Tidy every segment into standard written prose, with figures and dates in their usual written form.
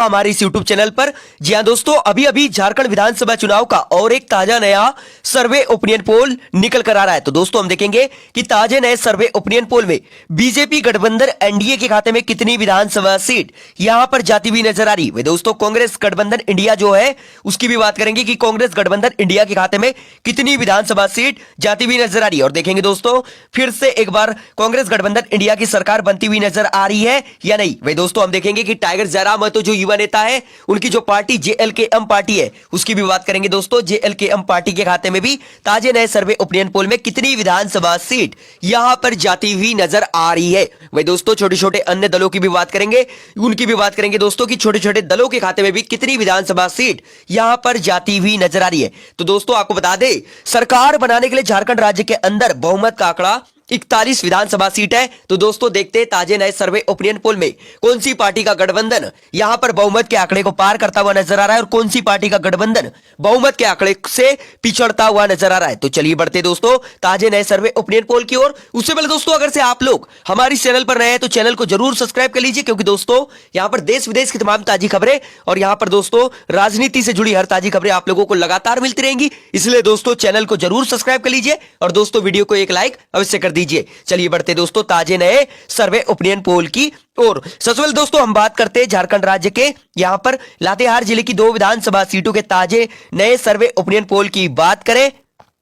हमारे इस YouTube channel पर। जी हाँ दोस्तों, अभी अभी झारखंड विधानसभा चुनाव का और एक ताजा नया सर्वे ओपिनियन पोल निकल कर आ रहा है। तो दोस्तों हम देखेंगे कि ताजे नए सर्वे ओपिनियन पोल में बीजेपी गठबंधन एनडीए के खाते में कितनी विधानसभा सीट यहां पर जाती हुई नजर आ रही है। दोस्तों कांग्रेस गठबंधन इंडिया जो है उसकी भी बात करेंगे कि कांग्रेस गठबंधन इंडिया के खाते में कितनी विधानसभा सीट जाती हुई नजर आ रही है। और देखेंगे दोस्तों फिर से एक बार कांग्रेस गठबंधन इंडिया की सरकार बनती हुई नजर आ रही है या नहीं। वही दोस्तों हम देखेंगे कि टाइगर जयराम महतो जो युवा नेता है उनकी जो पार्टी जेएलकेएम पार्टी है उसकी भी बात करेंगे। दोस्तों जेएलकेएम पार्टी के खाते में भी ताजे नए सर्वे ओपिनियन पोल में कितनी विधानसभा सीट यहां पर जाती हुई नजर आ रही है। वही दोस्तों छोटे छोटे अन्य दलों की भी बात करेंगे, उनकी भी बात करेंगे दोस्तों कि छोटे छोटे दलों के खाते में भी कितनी विधानसभा सीट यहां पर जाती हुई नजर आ रही है। तो दोस्तों आपको बता दें सरकार बनाने के लिए झारखंड राज्य के अंदर बहुमत का आंकड़ा 41 विधानसभा सीट है। तो दोस्तों देखते हैं ताजे नए सर्वे ओपिनियन पोल में कौन सी पार्टी का गठबंधन यहां पर बहुमत के आंकड़े को पार करता हुआ नजर आ रहा है और कौन सी पार्टी का गठबंधन बहुमत के आंकड़े से पिछड़ता हुआ नजर आ रहा है। तो चलिए बढ़ते दोस्तों ताजे नए सर्वे ओपिनियन पोल की ओर। उससे पहले दोस्तों अगर से आप लोग हमारे चैनल पर नए हैं तो चैनल को जरूर सब्सक्राइब कर लीजिए, क्योंकि दोस्तों यहां पर देश विदेश की तमाम ताजी खबरें और यहां पर दोस्तों राजनीति से जुड़ी हर ताजी खबरें आप लोगों को लगातार मिलती रहेंगी। इसलिए दोस्तों चैनल को जरूर सब्सक्राइब कर लीजिए और दोस्तों वीडियो को एक लाइक अवश्य कर दीजिए। चलिए बढ़ते दोस्तों ताजे नए सर्वे ओपिनियन पोल की और सबसे पहले दोस्तों हम बात करते हैं झारखंड राज्य के यहां पर लातेहार जिले की 2 विधानसभा सीटों के ताजे नए सर्वे ओपिनियन पोल की बात करें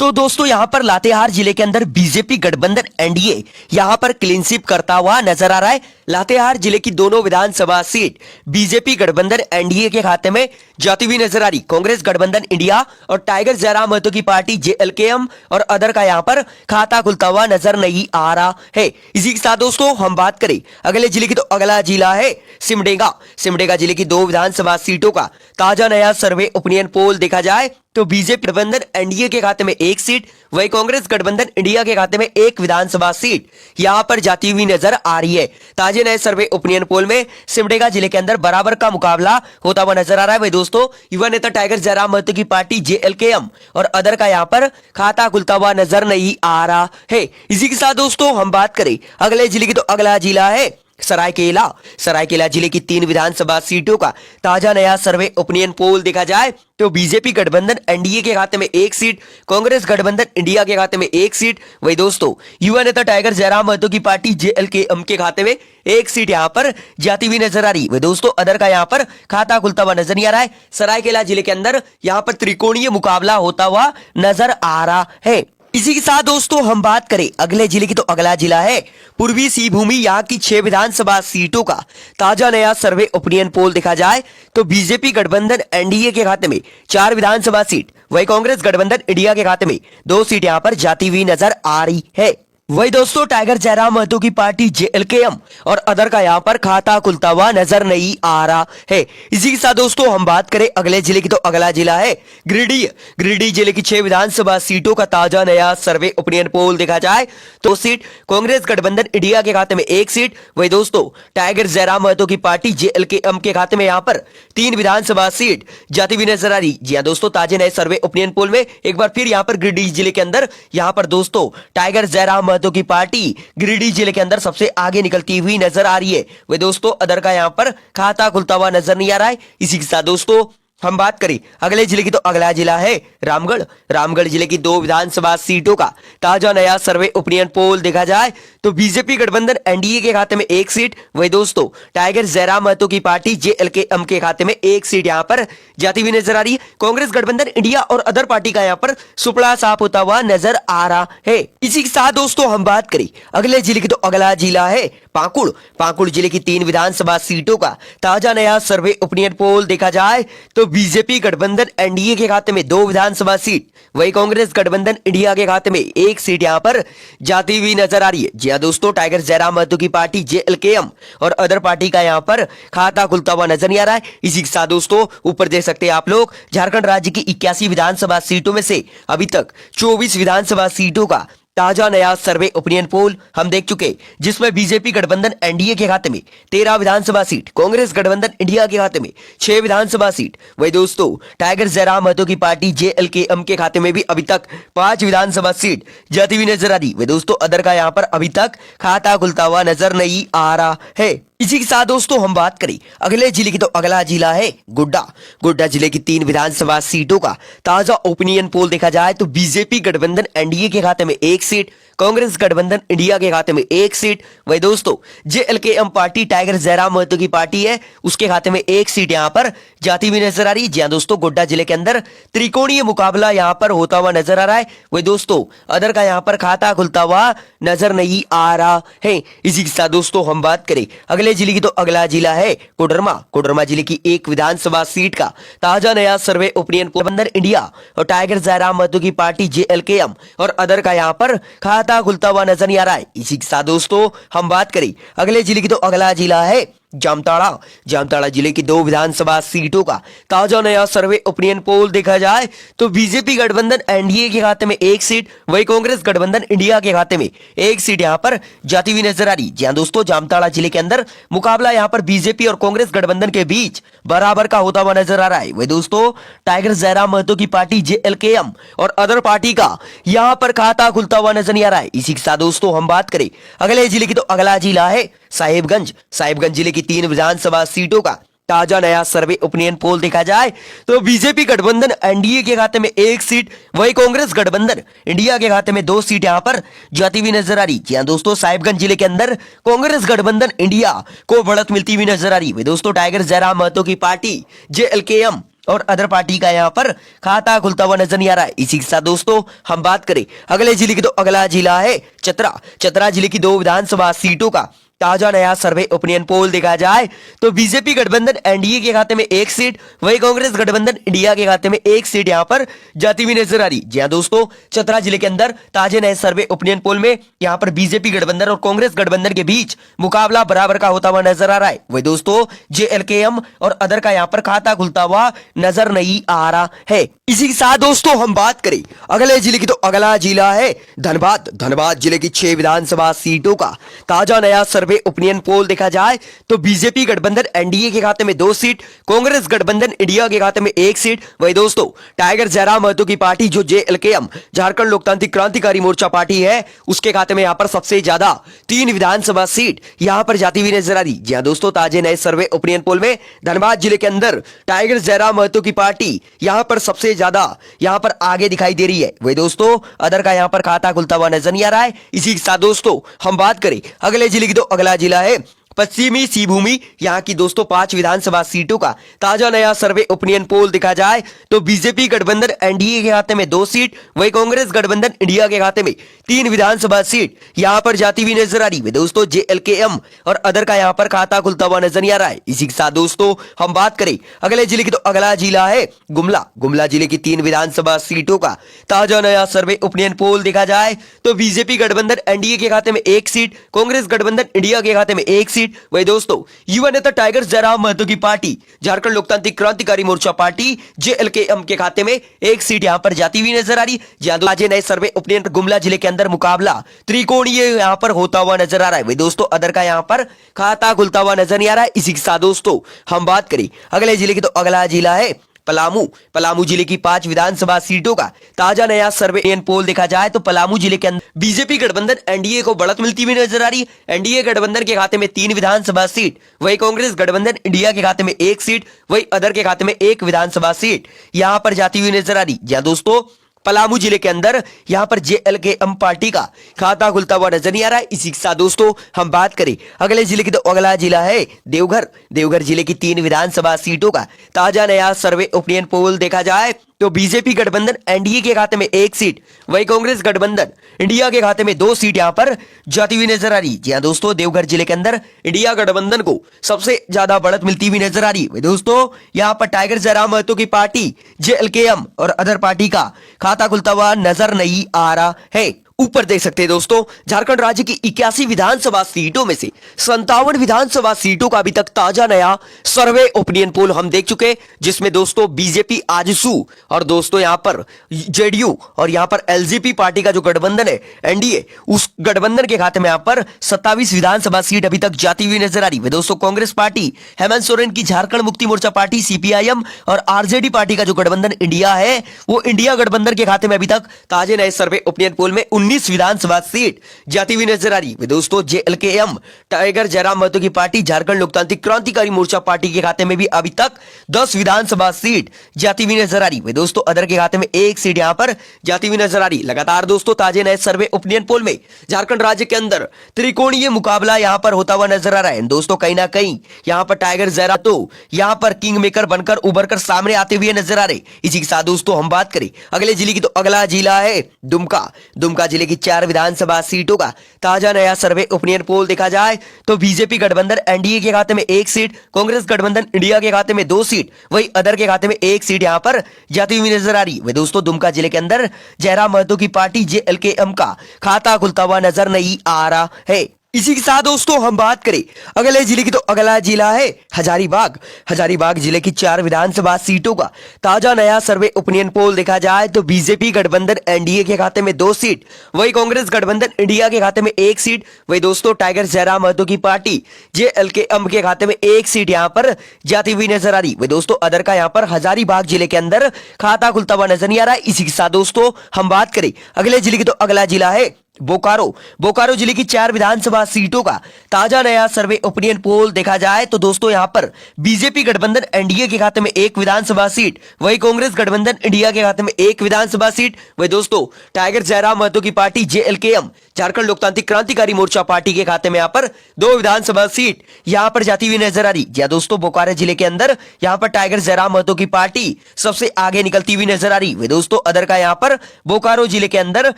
तो दोस्तों यहां पर लातेहार जिले के अंदर बीजेपी गठबंधन एनडीए यहां पर क्लीन स्वीप करता हुआ नजर आ रहा है। लातेहार जिले की दोनों विधानसभा सीट बीजेपी गठबंधन एनडीए के खाते में जाती हुई नजर आ रही। कांग्रेस गठबंधन इंडिया और टाइगर जयराम महतो की पार्टी जेएलकेएम और अदर का यहां पर खाता खुलता हुआ नजर नहीं आ रहा है। इसी के साथ दोस्तों हम बात करें अगले जिले की तो अगला जिला है सिमडेगा जिले की 2 विधानसभा सीटों का ताजा नया सर्वे ओपिनियन पोल देखा जाए तो बीजेपी गठबंधन एनडीए के खाते में 1 सीट, वही कांग्रेस गठबंधन इंडिया के खाते में 1 विधानसभा सीट यहां पर जाती हुई नजर आ रही है। ताजे नए सर्वे ओपिनियन पोल में सिमडेगा जिले के अंदर बराबर का मुकाबला होता हुआ नजर आ रहा है। वही दोस्तों युवा नेता टाइगर जयराम महतो की पार्टी जेएलकेएम और अदर का यहां पर खाता खुलता हुआ नजर नहीं आ रहा है। इसी के साथ दोस्तों हम बात करें अगले जिले की तो अगला जिला है सरायकेला जिले की 3 विधानसभा सीटों का ताजा नया सर्वे ओपिनियन पोल देखा जाए तो बीजेपी गठबंधन एनडीए के खाते में 1 सीट, कांग्रेस गठबंधन इंडिया के खाते में 1 सीट, वही दोस्तों युवा नेता टाइगर जयराम महतो की पार्टी जेएलकेएम के खाते में 1 सीट यहां पर जाती हुई नजर आ रही। वही दोस्तों अदर का यहां पर खाता खुलता हुआ नजर नहीं आ रहा है। सरायकेला जिले के अंदर यहां पर त्रिकोणीय मुकाबला होता हुआ नजर आ रहा है। इसी के साथ दोस्तों हम बात करें अगले जिले की तो अगला जिला है पूर्वी सिंहभूमि। यहां की 6 विधानसभा सीटों का ताजा नया सर्वे ओपिनियन पोल देखा जाए तो बीजेपी गठबंधन एनडीए के खाते में 4 विधानसभा सीट, वही कांग्रेस गठबंधन इंडिया के खाते में 2 सीट यहां पर जाती हुई नजर आ रही है। वही दोस्तों टाइगर जयराम महतो की पार्टी जेएलकेएम और अदर का यहां पर खाता खुलता हुआ नजर नहीं आ रहा है। इसी के साथ दोस्तों हम बात करें अगले जिले की तो अगला जिला है गिरिडीह जिले की 6 विधानसभा सीटों का ताजा नया सर्वे ओपिनियन पोल देखा जाए तो सीट कांग्रेस गठबंधन इंडिया के खाते में 1 सीट, वही दोस्तों टाइगर जयराम महतो की पार्टी जेएलकेएम के खाते में यहां पर 3 विधानसभा सीट जाती हुई नजर आ रही। जी हाँ दोस्तों ताजे नए सर्वे ओपिनियन पोल में एक बार फिर यहां पर गिरिडीह जिले के अंदर यहां पर दोस्तों टाइगर जयराम महतो की पार्टी गिरिडीह जिले के अंदर सबसे आगे निकलती हुई नजर आ रही है। वे दोस्तों अदर का यहां पर खाता खुलता हुआ नजर नहीं आ रहा है। इसी के साथ दोस्तों हम बात करें अगले जिले की तो अगला जिला है रामगढ़ जिले की 2 विधानसभा सीटों का ताजा नया सर्वे ओपिनियन पोल देखा जाए तो बीजेपी गठबंधन एनडीए के खाते में 1 सीट, वही दोस्तों टाइगर जयराम महतो की पार्टी जेएलकेएम के खाते में 1 सीट यहां पर जाती हुई नजर आ रही है। कांग्रेस गठबंधन इंडिया और अदर पार्टी का यहां पर सुपड़ा साफ होता हुआ नजर आ रहा है। इसी के साथ दोस्तों हम बात करें अगले जिले की तो अगला जिला है पाकुड़ जिले की 3 विधानसभा सीटों का ताजा नया सर्वे ओपिनियन पोल देखा जाए तो बीजेपी गठबंधन एनडीए के खाते में 2 विधानसभा सीट, वही कांग्रेस गठबंधन इंडिया के खाते में 1 सीट यहां पर जाती हुई नजर आ रही है। जी हां दोस्तों टाइगर जयराम महतो की पार्टी जेएलकेएम और अदर पार्टी का यहां पर खाता खुलता हुआ नजर नहीं आ रहा है। इसी के साथ दोस्तों ऊपर देख सकते हैं आप लोग झारखंड राज्य की 81 विधानसभा सीटों में से अभी तक 24 विधानसभा सीटों का ताजा नया सर्वे ओपिनियन पोल हम देख चुके, जिसमें बीजेपी गठबंधन एनडीए के खाते में 13 विधानसभा सीट, कांग्रेस गठबंधन इंडिया के खाते में 6 विधानसभा सीट, वही दोस्तों टाइगर जयराम महतो की पार्टी जेएलकेएम के खाते में भी अभी तक 5 विधानसभा सीट जाती हुई नजर आ रही। वही दोस्तों अदर का यहां पर अभी तक खाता खुलता हुआ नजर नहीं आ रहा है। इसी के साथ दोस्तों हम बात करें अगले जिले की, तो अगला जिला है गोड्डा। गोड्डा जिले की 3 विधानसभा सीटों का ताजा ओपिनियन पोल देखा जाए तो बीजेपी गठबंधन एनडीए के खाते में 1 सीट, कांग्रेस गठबंधन इंडिया के खाते में 1 सीट, वही दोस्तों जेएलकेएम पार्टी टाइगर जयराम महतो की पार्टी है उसके खाते में 1 सीट यहां पर जाती हुई नजर आ रही है। जी हां दोस्तों, गोड्डा जिले के अंदर त्रिकोणीय मुकाबला यहां पर होता हुआ नजर आ रहा है। वही दोस्तों अदर का यहां पर खाता खुलता हुआ नजर नहीं आ रहा है। इसी के साथ दोस्तों हम बात करें अगले जिले की, तो अगला जिला है कोडरमा। कोडरमा जिले की 1 विधानसभा सीट का ताजा नया सर्वे ओपिनियन पोल गठबंधन इंडिया और टाइगर जयराम महतो की पार्टी जेएलकेएम और अदर का यहां पर खाता खुलता हुआ नजर नहीं आ रहा है। इसी के साथ दोस्तों हम बात करें अगले जिले की, तो अगला जिला है जामताड़ा। जामताड़ा जिले की 2 विधानसभा सीटों का ताजा नया सर्वे ओपिनियन पोल देखा जाए तो बीजेपी गठबंधन एनडीए के खाते में 1 सीट, वही कांग्रेस गठबंधन इंडिया के खाते में 1 सीट यहां पर जाती हुई नजर आ रही। जी हां दोस्तों, जामताड़ा जिले के अंदर मुकाबला यहां पर बीजेपी और कांग्रेस गठबंधन के बीच बराबर का होता हुआ नजर आ रहा है। वही दोस्तों टाइगर जयराम महतो की पार्टी जेएलकेएम और अदर पार्टी का यहां पर खाता खुलता हुआ नजर नहीं आ रहा है। इसी के साथ दोस्तों हम बात करें अगले जिले की, तो अगला जिला है साहिबगंज। साहिबगंज जिले की 3 विधानसभा सीटों का ताजा नया सर्वे ओपिनियन पोल देखा जाए तो बीजेपी गठबंधन एनडीए के खाते में 1 सीट, वही कांग्रेस गठबंधन इंडिया के खाते में 2 सीट यहां पर जाती हुई नजर आ रही। जी हां दोस्तों, साहिबगंज जिले के अंदर कांग्रेस गठबंधन इंडिया को बढ़त मिलती हुई नजर आ रही है। दोस्तों टाइगर जयराम महतो की पार्टी जेएलकेएम और अदर पार्टी का यहां पर खाता खुलता हुआ नजर नहीं आ रहा है। इसी के साथ दोस्तों हम बात करें अगले जिले की, तो अगला जिला है चतरा। चतरा जिले की 2 विधानसभा सीटों का ताजा नया सर्वे ओपिनियन पोल देखा जाए तो बीजेपी गठबंधन एनडीए के खाते में 1 सीट, वही कांग्रेस गठबंधन इंडिया के खाते में 1 सीट यहां पर जाती हुई नजर आ रही। जी हां दोस्तों, चतरा जिले के अंदर ताजे नए सर्वे ओपिनियन पोल में यहां पर बीजेपी गठबंधन और कांग्रेस गठबंधन के बीच मुकाबला बराबर का होता हुआ नजर आ रहा है। वही दोस्तों जेएलकेएम और अदर का यहां पर खाता खुलता हुआ नजर नहीं आ रहा है। इसी के साथ दोस्तों हम बात करें अगले जिले की, तो अगला जिला है धनबाद। धनबाद जिले की 6 विधानसभा सीटों का ताजा नया सर्वे ओपिनियन पोल देखा जाए तो बीजेपी गठबंधन एनडीए के खाते में 2 सीट, कांग्रेस गठबंधन इंडिया के खाते में 1 सीट, वही दोस्तों टाइगर जयराम महतो की पार्टी जो जेएलकेएम झारखंड लोकतांत्रिक क्रांतिकारी मोर्चा पार्टी है उसके खाते में यहां पर सबसे ज्यादा 3 विधानसभा सीट यहां पर जाती हुई नजर आ रही। जी हां दोस्तों, ताजे नए सर्वे ओपिनियन पोल में धनबाद जिले के अंदर टाइगर जयराम महतो की पार्टी यहां पर सबसे ज्यादा यहां पर आगे दिखाई दे रही है। वही दोस्तों अदर का यहां पर खाता खुलता हुआ नजर नहीं आ रहा है। इसी के साथ दोस्तों हम बात करें अगले जिले की, तो अगला जिला है पश्चिमी सिंहभूमि। यहां की दोस्तों 5 विधानसभा सीटों का ताजा नया सर्वे ओपिनियन पोल देखा जाए तो बीजेपी गठबंधन एनडीए के खाते में 2 सीट, वही कांग्रेस गठबंधन इंडिया के खाते में 3 विधानसभा सीट यहां पर जाती हुई नजर आ रही है। दोस्तों जेएलकेएम और अदर का यहां पर खाता खुलता हुआ नजर नहीं आ रहा है। इसी के साथ दोस्तों हम बात करें अगले जिले की, तो अगला जिला है गुमला। गुमला जिले की 3 विधानसभा सीटों का ताजा नया सर्वे ओपिनियन पोल देखा जाए तो बीजेपी गठबंधन एनडीए के खाते में 1 सीट, कांग्रेस गठबंधन इंडिया के खाते में 1 सीट, वही दोस्तों युवा नेता टाइगर जयराम महतो की पार्टी झारखंड लोकतांत्रिक क्रांतिकारी मोर्चा पार्टी जेएलकेएम के खाते में 1 सीट यहां पर जाती हुई नजर आ रही। जहां आज नए सर्वे ओपिनियन गुमला जिले के अंदर मुकाबला त्रिकोणीय यहां पर होता हुआ नजर आ रहा है। वही दोस्तों अदर का यहां पर खाता खुलता हुआ नजर नहीं आ रहा है। इसी के साथ दोस्तों हम बात करें अगले जिले की, तो अगला जिला है पलामू। पलामू जिले की 5 विधानसभा सीटों का ताजा नया सर्वे ओपिनियन पोल देखा जाए तो पलामू जिले के अंदर बीजेपी गठबंधन एनडीए को बढ़त मिलती हुई नजर आ रही है। एनडीए गठबंधन के खाते में 3 विधानसभा सीट, वही कांग्रेस गठबंधन इंडिया के खाते में 1 सीट, वही अदर के खाते में 1 विधानसभा सीट यहां पर जाती हुई नजर आ रही। जहां दोस्तों पलामू जिले के अंदर यहां पर जेएलकेएम पार्टी का खाता खुलता हुआ नजर नहीं आ रहा है। इसी के साथ दोस्तों हम बात करें अगले जिले की, तो अगला जिला है देवघर। देवघर जिले की 3 विधानसभा सीटों का ताजा नया सर्वे ओपिनियन पोल देखा जाए तो बीजेपी गठबंधन एनडीए के खाते में 1 सीट, वही कांग्रेस गठबंधन इंडिया के खाते में 2 सीट यहां पर जाती हुई नजर आ रही। जी हां दोस्तों, देवघर जिले के अंदर इंडिया गठबंधन को सबसे ज्यादा बढ़त मिलती हुई नजर आ रही है। दोस्तों यहां पर टाइगर जयराम महतो की पार्टी जेएलकेएम और अदर पार्टी का खाता खुलता हुआ नजर नहीं आ रहा है। ऊपर देख सकते हैं दोस्तों झारखंड राज्य की 81 विधानसभा सीटों में से 57 विधानसभा सीटों का अभी तक ताजा नया सर्वे ओपिनियन पोल हम देख चुके, जिसमें दोस्तों बीजेपी आजसू और दोस्तों यहां पर जेडीयू और यहां पर एलजेपी पार्टी का जो गठबंधन है एनडीए, उस गठबंधन के खाते में यहां पर 27 विधानसभा सीट अभी तक जाती हुई नजर आ रही है। दोस्तों कांग्रेस पार्टी हेमंत सोरेन की झारखंड मुक्ति मोर्चा पार्टी सीपीआईएम और आरजेडी पार्टी का जो गठबंधन इंडिया है वो इंडिया गठबंधन के खाते में अभी तक ताजे नए सर्वे ओपिनियन पोल में 19 विधानसभा सीट जाती हुई नजर आ रही है दोस्तों। JLKM टाइगर जयराम महतो की पार्टी झारखंड लोकतांत्रिक क्रांतिकारी मोर्चा पार्टी के खाते में भी अभी तक 10 विधानसभा सीट जाती हुई नजर आ रही है दोस्तों। अदर के खाते में 1 सीट यहां पर जाती हुई नजर आ रही। लगातार दोस्तों ताजे नए सर्वे ओपिनियन पोल में झारखंड राज्य के अंदर त्रिकोणीय मुकाबला यहां पर होता हुआ नजर आ रहा है दोस्तों। कहीं ना कहीं यहां पर टाइगर जयराम तो यहां पर किंग मेकर बनकर उभर कर सामने आते हुए नजर आ रहे। इसी के साथ दोस्तों हम बात करें अगले जिले की, तो अगला जिला है दुमका जिले की 4 विधानसभा सीटों का ताजा नया सर्वे ओपिनियन पोल देखा जाए तो बीजेपी गठबंधन एनडीए के खाते में 1 सीट, कांग्रेस गठबंधन इंडिया के खाते में 2 सीट, वही अदर के खाते में 1 सीट यहां पर जाती हुई नजर आ रही है दोस्तों। दुमका जिले के अंदर जयराम महतो की पार्टी JLKM का खाता खुलता हुआ नजर नहीं आ रहा है। इसी के साथ दोस्तों हम बात करें अगले जिले की, तो अगला जिला है हजारीबाग जिले की 4 विधानसभा सीटों का ताजा नया सर्वे ओपिनियन पोल देखा जाए तो बीजेपी गठबंधन एनडीए के खाते में 2 सीट, वही कांग्रेस गठबंधन इंडिया के खाते में 1 सीट, वही दोस्तों टाइगर जयराम महतो की पार्टी JLKM के खाते में 1 सीट यहां पर जाती हुई नजर आ रही। वही दोस्तों अदर का यहां पर हजारीबाग जिले के अंदर खाता खुलता हुआ नजर नहीं आ रहा है। इसी के साथ दोस्तों हम बात करें अगले जिले की, तो अगला जिला है बोकारो जिले की 4 विधानसभा सीटों का ताजा नया सर्वे ओपिनियन पोल देखा जाए तो दोस्तों यहां पर बीजेपी गठबंधन एनडीए के खाते में 1 विधानसभा सीट, वही कांग्रेस गठबंधन इंडिया के खाते में 1 विधानसभा सीट, वही दोस्तों टाइगर जयराम महतो की पार्टी JLKM झारखंड लोकतांत्रिक क्रांतिकारी मोर्चा पार्टी के खाते में यहां पर 2 विधानसभा सीट यहां पर जाती हुई नजर आ रही। जी दोस्तों बोकारो जिले के अंदर यहां पर टाइगर जयराम महतो की पार्टी सबसे आगे निकलती हुई नजर आ रही है दोस्तों। अदर का यहां पर बोकारो जिले के अंदर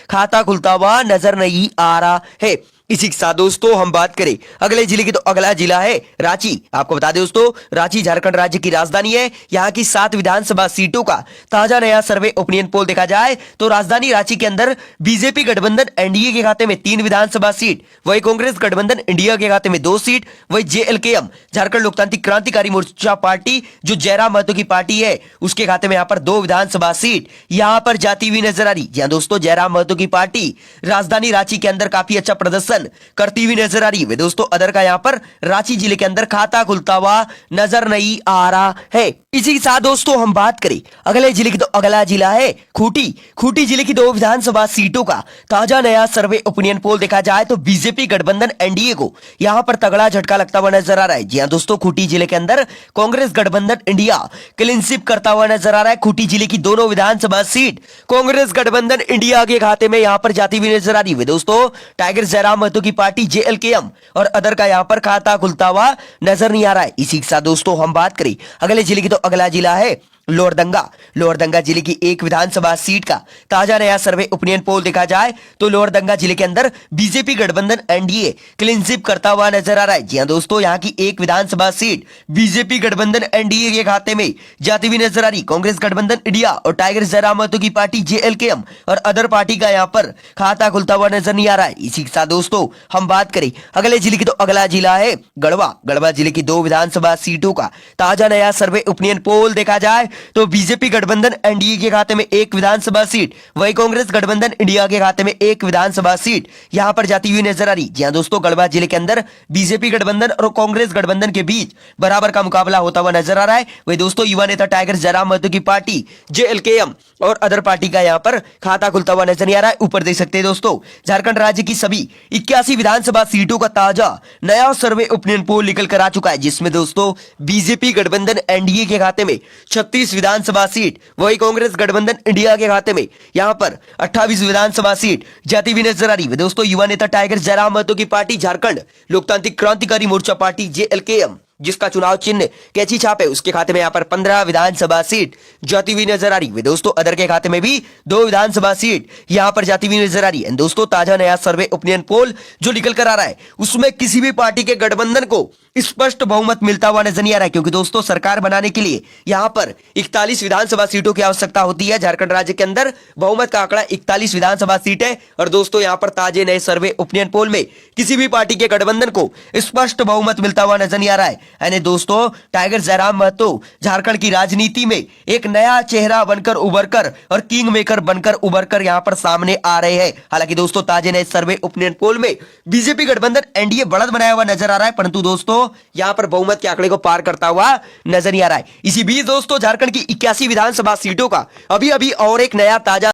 खाता खुलता हुआ नजर नहीं आ रहा है। इसी के साथ दोस्तों हम बात करें अगले जिले की, तो अगला जिला है रांची। आपको बता दें दोस्तों रांची झारखंड राज्य की राजधानी है। यहां की 7 विधानसभा सीटों का ताजा नया सर्वे ओपिनियन पोल देखा जाए तो राजधानी रांची के अंदर बीजेपी गठबंधन एनडीए के खाते में 3 विधानसभा सीट, वही कांग्रेस गठबंधन इंडिया के खाते में 2 सीट, वही JLKM झारखंड लोकतांत्रिक क्रांतिकारी मोर्चा पार्टी जो जयराम महतो की पार्टी है उसके खाते में यहां पर 2 विधानसभा सीट यहां पर जाती हुई नजर आ रही। जी दोस्तों जयराम महतो की पार्टी राजधानी रांची के अंदर काफी अच्छा प्रदर्शन करती हुई नजर आ रही है दोस्तों। अदर का यहां पर रांची जिले के अंदर खाता खुलता हुआ नजर नहीं आ रहा है। इसी के साथ दोस्तों हम बात करें अगले जिले की, तो अगला जिला है खूंटी जिले की 2 विधानसभा सीटों का ताजा नया सर्वे ओपिनियन पोल देखा जाए तो बीजेपी गठबंधन एनडीए को यहां पर तगड़ा झटका लगता हुआ नजर आ रहा है। जी हां दोस्तों खूंटी जिले के अंदर कांग्रेस गठबंधन इंडिया क्लीन स्वीप करता हुआ नजर आ रहा है। खूंटी जिले की दोनों विधानसभा सीट कांग्रेस गठबंधन इंडिया के खाते में यहां पर जाती हुई नजर आ रही है दोस्तों। टाइगर जयराम महतो की पार्टी JLKM और अदर का यहां पर खाता खुलता हुआ नजर नहीं आ रहा है। इसी के साथ दोस्तों हम बात करें अगले जिले की, तो अगला जिला है लोहरदंगा जिले की 1 विधानसभा सीट का ताजा नया सर्वे ओपिनियन पोल देखा जाए तो लोहरदंगा जिले के अंदर बीजेपी गठबंधन एनडीए क्लीन स्वीप करता हुआ नजर आ रहा है। जी हां दोस्तों यहां की 1 विधानसभा सीट बीजेपी गठबंधन एनडीए के खाते में जाती हुई नजर आ रही। कांग्रेस गठबंधन इंडिया और टाइगर जयराम महतो की पार्टी JLKM और अदर पार्टी का यहां पर खाता खुलता हुआ नजर नहीं आ रहा है। इसी के साथ दोस्तों हम बात करें अगले जिले की, तो अगला जिला है गढ़वा जिले की 2 विधानसभा सीटों का ताजा नया सर्वे ओपिनियन पोल देखा जाए तो बीजेपी गठबंधन एनडीए के खाते में 1 विधानसभा सीट, वही कांग्रेस गठबंधन इंडिया के खाते में 1 विधानसभा सीट यहां पर जाती हुई नजर आ रही। जी हां दोस्तों गढ़वा जिले के अंदर बीजेपी गठबंधन और कांग्रेस गठबंधन के बीच बराबर का मुकाबला होता हुआ नजर आ रहा है। वही दोस्तों युवा नेता टाइगर जयराम महतो की पार्टी JLKM और अदर पार्टी का यहां पर खाता खुलता हुआ नजर नहीं आ रहा है। ऊपर देख सकते हैं दोस्तों झारखंड राज्य की सभी 81 विधानसभा सीटों का ताजा नया सर्वे ओपिनियन पोल निकल कर आ चुका है, जिसमें दोस्तों बीजेपी गठबंधन एनडीए के खाते में 36 विधानसभा सीट, वही कांग्रेस गठबंधन इंडिया के खाते में यहां पर 28 विधानसभा सीट जाती हुई नजर आ रही है। दोस्तों युवा नेता टाइगर जयराम महतो की पार्टी झारखंड लोकतांत्रिक क्रांतिकारी मोर्चा पार्टी JLKM जिसका चुनाव चिन्ह कैची छाप है उसके खाते में यहां पर 15 विधानसभा सीट जाती हुई नजर आ रही है। दोस्तों अदर के खाते में भी 2 विधानसभा सीट यहां पर जाती हुई नजर आ रही है। दोस्तों ताजा नया सर्वे ओपिनियन पोल जो निकल कर आ रहा है उसमें किसी भी पार्टी के गठबंधन को स्पष्ट बहुमत मिलता हुआ नजर नहीं आ रहा है, क्योंकि दोस्तों सरकार बनाने के लिए यहां पर 41 विधानसभा सीटों की आवश्यकता होती है। झारखंड राज्य के अंदर बहुमत का आंकड़ा 41 विधानसभा सीट है और दोस्तों यहां पर ताजे नए सर्वे ओपिनियन पोल में किसी भी पार्टी के गठबंधन को स्पष्ट बहुमत मिलता हुआ नजर नहीं आ रहा है। यानी दोस्तों टाइगर जयराम महतो झारखंड की राजनीति में एक नया चेहरा बनकर उभरकर और किंग मेकर बनकर उभरकर यहां पर सामने आ रहे हैं। हालांकि दोस्तों ताजे नए सर्वे ओपिनियन पोल में बीजेपी गठबंधन एनडीए बढ़त बनाया हुआ नजर आ रहा है, परंतु दोस्तों यहां पर बहुमत के आंकड़े को पार करता हुआ नजर नहीं आ रहा है। इसी बीच दोस्तों झारखंड की 81 विधानसभा सीटों का अभी और एक नया ताजा